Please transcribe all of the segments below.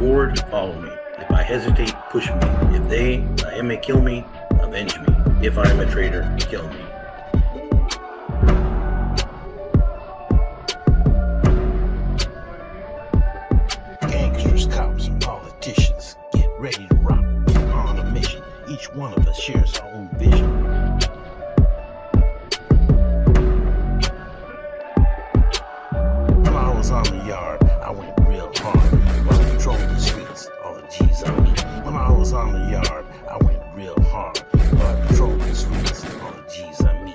forward, follow me. If I hesitate, push me. If I am, may kill me, avenge me. If I am a traitor, kill me. Gangsters, cops, and politicians, get ready to rock. We're on a mission. Each one of us shares our own vision. When I was on the yard, I went real hard. While I patrolled the streets, all the G's on me. When I was on the yard, I went real hard. While I patrolled the streets, all the G's on me.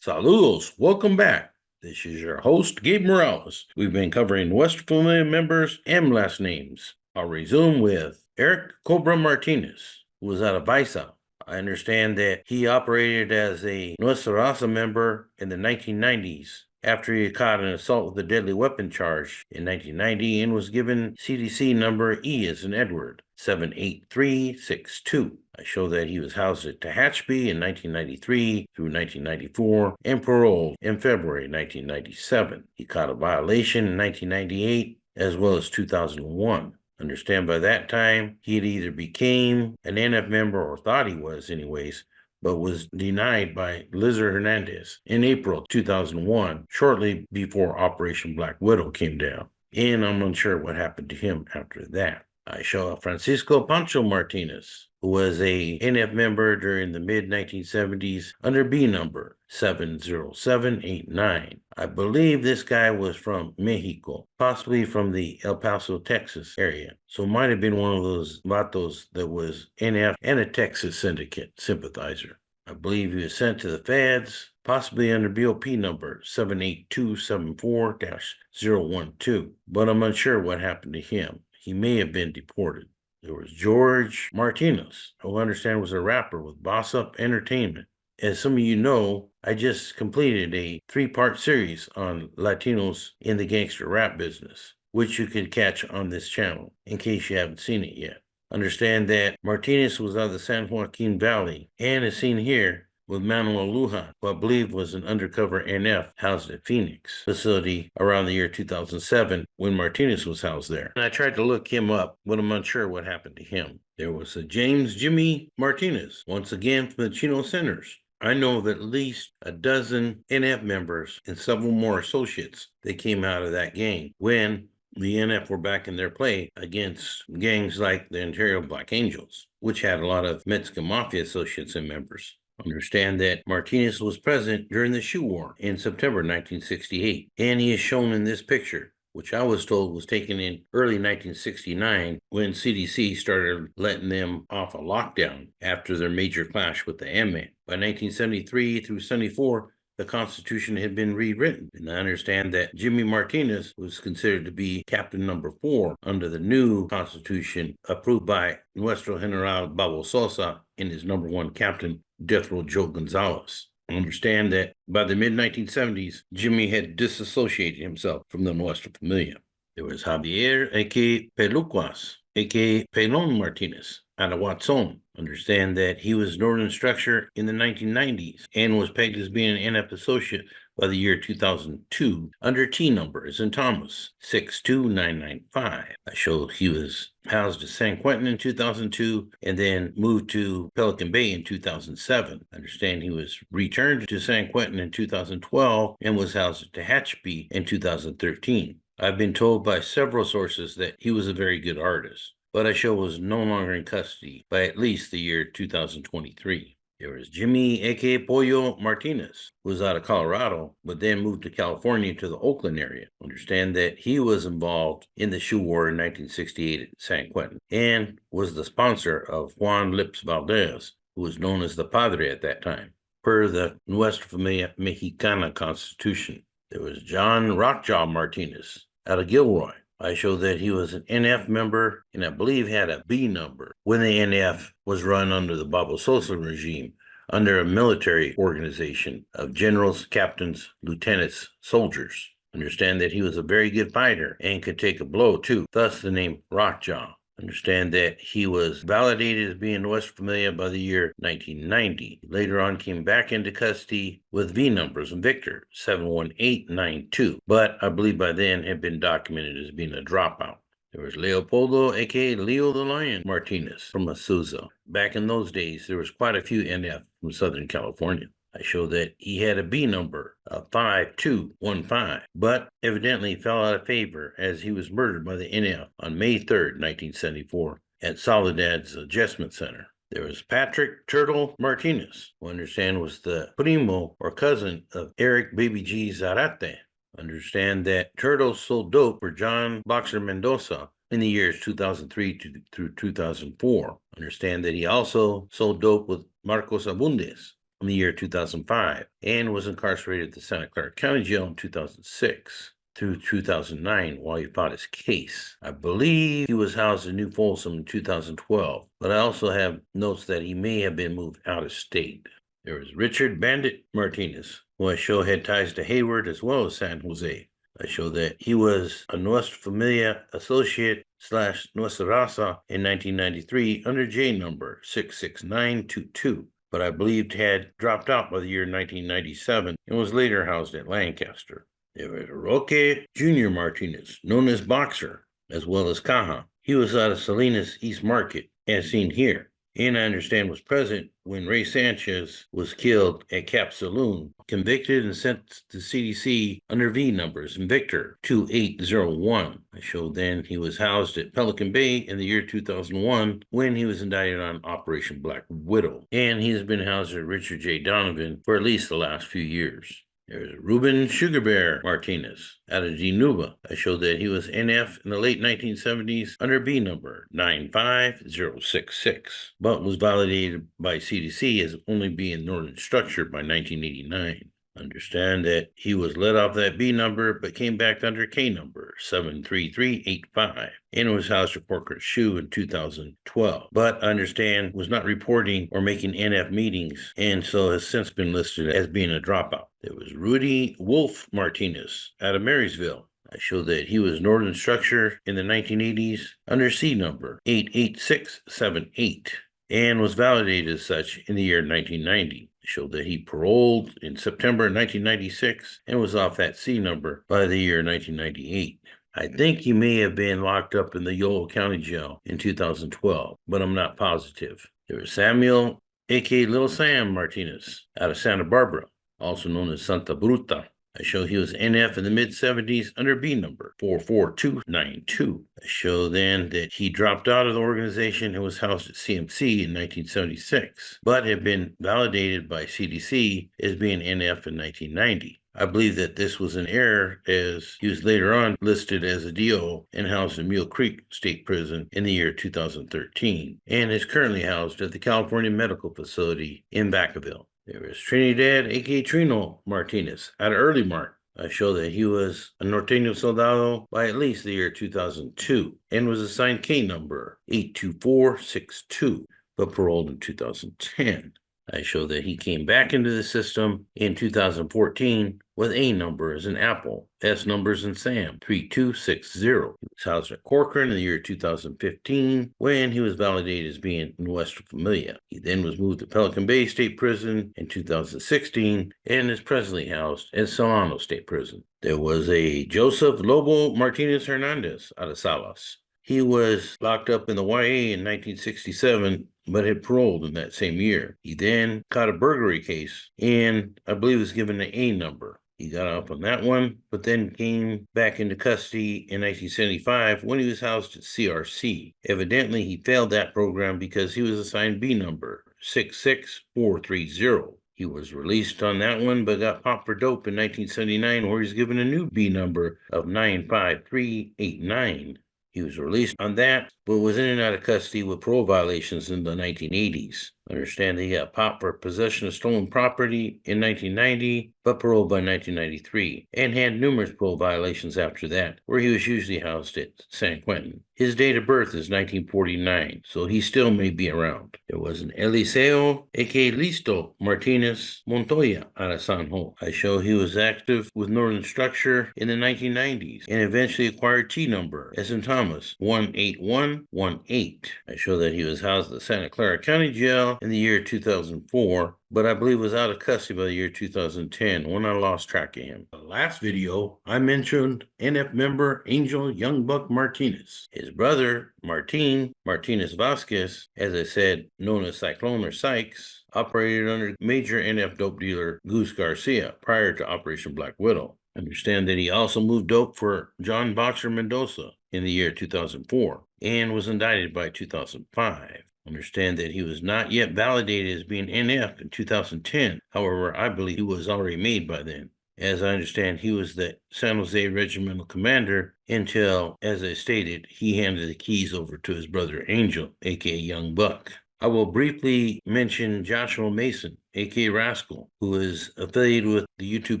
Saludos, welcome back. This is your host, Gabe Morales. We've been covering Nuestra Familia members and last names. I'll resume with Eric Cobra Martinez, who was out of Baisa. I understand that he operated as a Nuestra Raza member in the 1990s after he caught an assault with a deadly weapon charge in 1990 and was given CDC number E as in Edward, 78362. I show that he was housed at Tehachapi in 1993 through 1994 and paroled in February 1997. He caught a violation in 1998 as well as 2001. Understand by that time, he had either became an NF member or thought he was anyways, but was denied by Lizer Hernandez in April 2001, shortly before Operation Black Widow came down. And I'm unsure what happened to him after that. I show Francisco Pancho Martinez, who was a NF member during the mid-1970s under B number 70789. I believe this guy was from Mexico, possibly from the El Paso, Texas area. So it might have been one of those vatos that was NF and a Texas syndicate sympathizer. I believe he was sent to the feds, possibly under BOP number 78274-012, but I'm unsure what happened to him. He may have been deported. There was George Martinez, who I understand was a rapper with Boss Up Entertainment. As some of you know, I just completed a 3-part series on Latinos in the gangster rap business, which you could catch on this channel, in case you haven't seen it yet. Understand that Martinez was out of the San Joaquin Valley, and is seen here with Manuel Lujan, who I believe was an undercover NF housed at Phoenix facility around the year 2007 when Martinez was housed there. And I tried to look him up, but I'm unsure what happened to him. There was a James Jimmy Martinez, once again from the Chino Centers. I know that at least a dozen NF members and several more associates that came out of that gang when the NF were back in their play against gangs like the Ontario Black Angels, which had a lot of Mexican Mafia associates and members. Understand that Martinez was present during the shoe war in September 1968, and he is shown in this picture, which I was told was taken in early 1969 when CDC started letting them off a lockdown after their major clash with the MA. By 1973 through 74, the Constitution had been rewritten, and I understand that Jimmy Martinez was considered to be Captain number 4 under the new Constitution approved by Nuestro General Babo Sosa and his number 1 captain, Death Row Joe Gonzalez. I understand that by the mid-1970s, Jimmy had disassociated himself from the Nuestra Familia. There was Javier A.K. Peluquas, a.k.a. Pelon Martinez, out of Watson. Understand that he was Northern Structure in the 1990s and was pegged as being an NF associate by the year 2002 under T number as in Thomas 62995. I showed he was housed at San Quentin in 2002 and then moved to Pelican Bay in 2007. I understand he was returned to San Quentin in 2012 and was housed at Tehachapi in 2013. I've been told by several sources that he was a very good artist, but I show was no longer in custody by at least the year 2023. There was Jimmy, a.k.a. Pollo Martinez, who was out of Colorado, but then moved to California to the Oakland area. Understand that he was involved in the shoe war in 1968 at San Quentin and was the sponsor of Juan Lips Valdez, who was known as the Padre at that time, per the Nuestra Familia Mexicana Constitution. There was John Rockjaw Martinez out of Gilroy. I showed that he was an NF member and I believe had a B number when the NF was run under the Babo Sosa regime, under a military organization of generals, captains, lieutenants, soldiers. Understand that he was a very good fighter and could take a blow too, thus the name Rockjaw. Understand that he was validated as being Nuestra Familia by the year 1990. Later on came back into custody with V numbers and Victor 71892, but I believe by then had been documented as being a dropout. There was Leopoldo, a.k.a. Leo the Lion Martinez from Azusa. Back in those days, there was quite a few NF from Southern California. I show that he had a B number of 5215, but evidently fell out of favor as he was murdered by the NF on May 3rd, 1974 at Soledad's Adjustment Center. There was Patrick Turtle Martinez, who I understand was the primo or cousin of Eric Baby G Zarate. Understand that Turtle sold dope for John Boxer Mendoza in the years 2003 through 2004. Understand that he also sold dope with Marcos Abundes in the year 2005 and was incarcerated at the Santa Clara County Jail in 2006 through 2009 while he fought his case. I believe he was housed in New Folsom in 2012, but I also have notes that he may have been moved out of state. There was Richard Bandit Martinez, who I show had ties to Hayward as well as San Jose. I show that he was a Nuestra Familia associate / Nuestra Raza in 1993 under J number 66922. But I believed had dropped out by the year 1997 and was later housed at Lancaster. There was Roque Junior Martinez, known as Boxer, as well as Caja. He was out of Salinas East Market, as seen here, and I understand was present when Ray Sanchez was killed at Cap Saloon, convicted and sent to CDC under V numbers and Victor 2801. I showed then he was housed at Pelican Bay in the year 2001 when he was indicted on Operation Black Widow, and he has been housed at Richard J. Donovan for at least the last few years. There's Ruben Sugar Bear Martinez out of Genuba. I showed that he was NF in the late 1970s under B number 95066, but was validated by CDC as only being Northern Structure by 1989. Understand that he was let off that B number, but came back under K number 73385 and was housed at Corcoran Shoe in 2012. But I understand was not reporting or making NF meetings, and so has since been listed as being a dropout. There was Rudy Wolf Martinez out of Marysville. I showed that he was Northern Structure in the 1980s under C number 88678 and was validated as such in the year 1990. Showed that he paroled in September 1996 and was off that C number by the year 1998. I think he may have been locked up in the Yolo County Jail in 2012, but I'm not positive. There was Samuel, a.k.a. Little Sam Martinez, out of Santa Barbara, also known as Santa Bruta. I show he was NF in the mid-70s under B number 44292. I show then that he dropped out of the organization and was housed at CMC in 1976, but had been validated by CDC as being NF in 1990. I believe that this was an error as he was later on listed as a DO and housed in Mule Creek State Prison in the year 2013 and is currently housed at the California Medical Facility in Vacaville. There was Trinidad, a.k.a. Trino Martinez, out of Early Mart. I show that he was a Norteño Soldado by at least the year 2002 and was assigned K number 82462, but paroled in 2010. I show that he came back into the system in 2014 with A number as an Apple, S numbers in Sam 3260. He was housed at Corcoran in the year 2015 when he was validated as being Nuestra Familia. He then was moved to Pelican Bay State Prison in 2016 and is presently housed at Solano State Prison. There was a Joseph Lobo Martinez Hernandez out of Salas. He was locked up in the YA in 1967, but had paroled in that same year. He then caught a burglary case and I believe was given an A number. He got up on that one, but then came back into custody in 1975 when he was housed at CRC. Evidently, he failed that program because he was assigned B number 66430. He was released on that one, but got popped for dope in 1979, where he's given a new B number of 95389. He was released on that, but was in and out of custody with parole violations in the 1980s. Understand that he got popped for possession of stolen property in 1990, but paroled by 1993, and had numerous parole violations after that, where he was usually housed at San Quentin. His date of birth is 1949, so he still may be around. There was an Eliso A Listo Martinez Montoya out of San Juan. I show he was active with Northern Structure in the 1990s, and eventually acquired T number, as in Thomas, 18118. I show that he was housed at the Santa Clara County Jail in the year 2004, but I believe was out of custody by the year 2010 when I lost track of him. The last video, I mentioned NF member Angel Young Buck Martinez. His brother, Martinez Vasquez, as I said, known as Cyclone or Sykes, operated under major NF dope dealer Goose Garcia prior to Operation Black Widow. Understand that he also moved dope for John Boxer Mendoza in the year 2004 and was indicted by 2005. Understand that he was not yet validated as being NF in 2010. However, I believe he was already made by then. As I understand, he was the San Jose Regimental Commander until, as I stated, he handed the keys over to his brother Angel, aka Young Buck. I will briefly mention Joshua Mason, aka Rascal, who is affiliated with the YouTube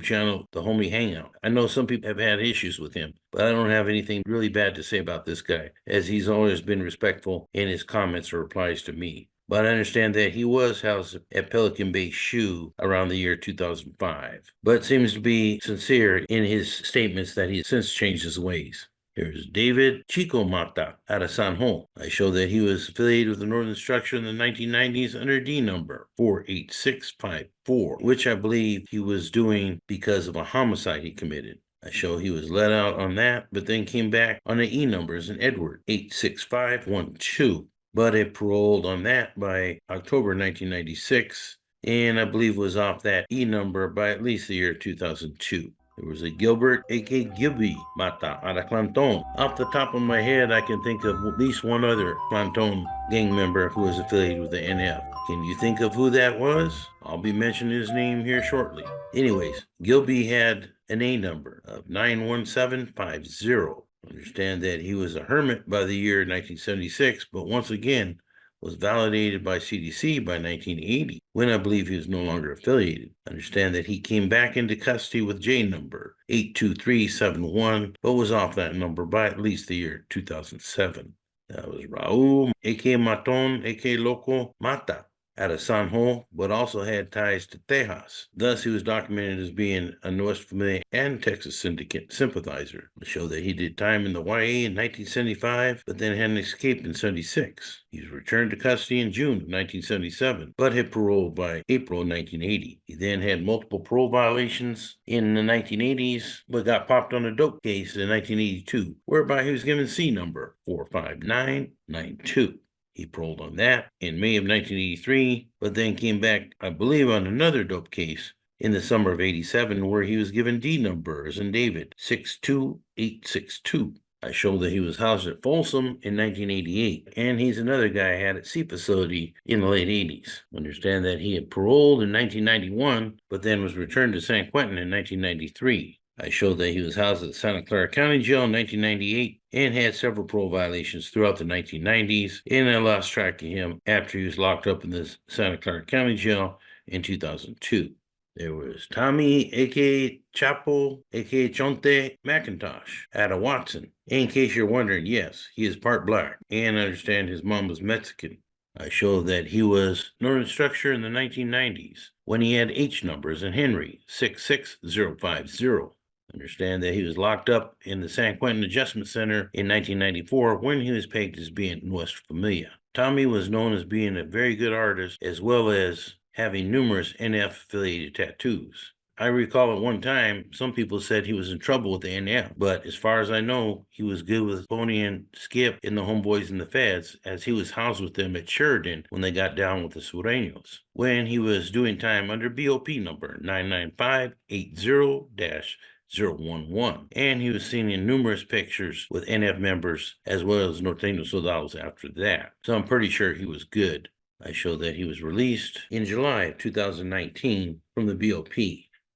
channel The Homie Hangout. I know some people have had issues with him, but I don't have anything really bad to say about this guy, as he's always been respectful in his comments or replies to me. But I understand that he was housed at Pelican Bay Shoe around the year 2005, but seems to be sincere in his statements that he's since changed his ways. Here's David Chico Mata out of San Juan. I show that he was affiliated with the Northern Structure in the 1990s under D number 48654, which I believe he was doing because of a homicide he committed. I show he was let out on that, but then came back on the E numbers in Edward 86512, but it paroled on that by October 1996, and I believe was off that E number by at least the year 2002. There was a Gilbert, aka Gilby Mata, out of Clanton. Off the top of my head, I can think of at least one other Clanton gang member who was affiliated with the NF. Can you think of who that was? I'll be mentioning his name here shortly. Anyways, Gilby had an A number of 91750. Understand that he was a hermit by the year 1976, but once again, was validated by CDC by 1980, when I believe he was no longer affiliated. Understand that he came back into custody with J number 82371, but was off that number by at least the year 2007. That was Raul, aka Maton, aka Loco Mata, out of San Juan, but also had ties to Tejas. Thus, he was documented as being a Nuestra Familia and Texas Syndicate sympathizer. To show that he did time in the YA in 1975, but then had an escape in 76. He was returned to custody in June of 1977, but had paroled by April 1980. He then had multiple parole violations in the 1980s, but got popped on a dope case in 1982, whereby he was given C number 45992. He paroled on that in May of 1983, but then came back, I believe, on another dope case in the summer of 87, where he was given D numbers in David 62862. I show that he was housed at Folsom in 1988, and he's another guy I had at C facility in the late 80s. Understand that he had paroled in 1991, but then was returned to San Quentin in 1993. I showed that he was housed at Santa Clara County Jail in 1998 and had several parole violations throughout the 1990s, and I lost track of him after he was locked up in the Santa Clara County Jail in 2002. There was Tommy, aka Chapo, aka Chonte McIntosh, out of Watson. In case you're wondering, yes, he is part black, and I understand his mom was Mexican. I show that he was Northern Structure in the 1990s when he had H numbers in Henry 66050. Understand that he was locked up in the San Quentin Adjustment Center in 1994 when he was pegged as being Nuestra Familia. Tommy was known as being a very good artist, as well as having numerous NF-affiliated tattoos. I recall at one time, some people said he was in trouble with the NF, but as far as I know, he was good with Pono and Skip and the homeboys and the feds, as he was housed with them at Sheridan when they got down with the Sureños, when he was doing time under BOP number 99580-011, and he was seen in numerous pictures with NF members as well as Norteño Soldados after that, so I'm pretty sure he was good. I show that he was released in July of 2019 from the BOP.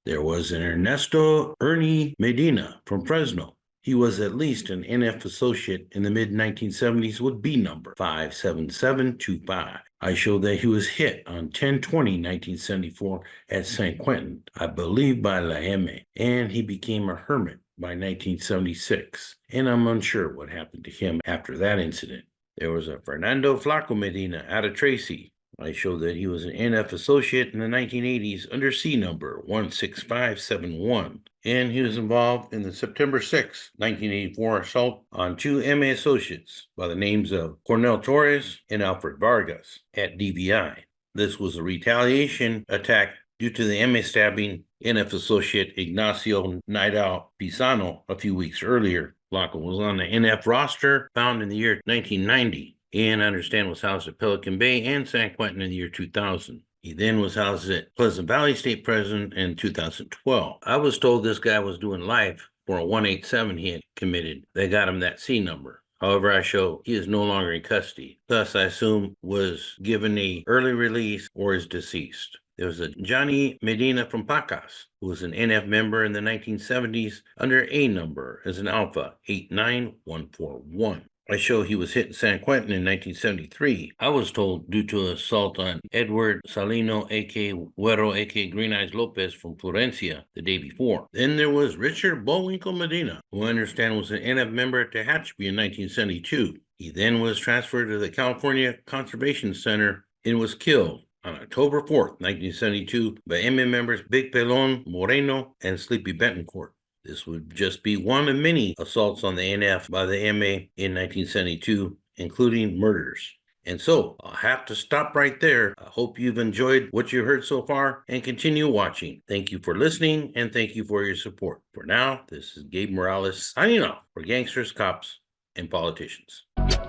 There was an Ernesto Medina from Fresno. He was at least an NF associate in the mid-1970s with B number 57725. I show that he was hit on 10/20/1974 at San Quentin, I believe by La M, and he became a hermit by 1976, and I'm unsure what happened to him after that incident. There was a Fernando Flaco Medina out of Tracy. I show that he was an NF associate in the 1980s under C number 16571, and he was involved in the September 6, 1984 assault on two MA associates by the names of Cornel Torres and Alfred Vargas at DVI. This was a retaliation attack due to the MA stabbing NF associate Ignacio Nidal Pisano a few weeks earlier. Flaco was on the NF roster found in the year 1990. And I understand was housed at Pelican Bay and San Quentin in the year 2000. He then was housed at Pleasant Valley State Prison in 2012. I was told this guy was doing life for a 187 he had committed. They got him that C number. However, I show he is no longer in custody. Thus, I assume was given a early release or is deceased. There was a Johnny Medina from Pacas, who was an NF member in the 1970s under A number as an Alpha 89141. I show he was hit in San Quentin in 1973. I was told due to an assault on Edward Salino, a.k.a. Güero, a.k.a. Green Eyes Lopez from Florencia the day before. Then there was Richard Bullwinkle Medina, who I understand was an NF member at Tehachapi in 1972. He then was transferred to the California Conservation Center and was killed on October 4th, 1972 by MA members Big Pelon Moreno and Sleepy Betancourt. This would just be one of many assaults on the NF by the MA in 1972, including murders. And so I'll have to stop right there. I hope you've enjoyed what you heard so far and continue watching. Thank you for listening and thank you for your support. For now, this is Gabe Morales signing off for Gangsters, Cops, and Politicians. If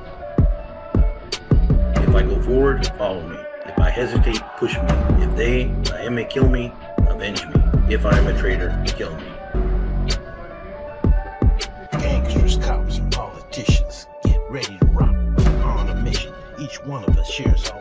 I go forward, follow me. If I hesitate, push me. If I may kill me, avenge me. If I am a traitor, kill me. Gangsters, cops, and politicians, get ready to rock. On a mission, each one of us shares our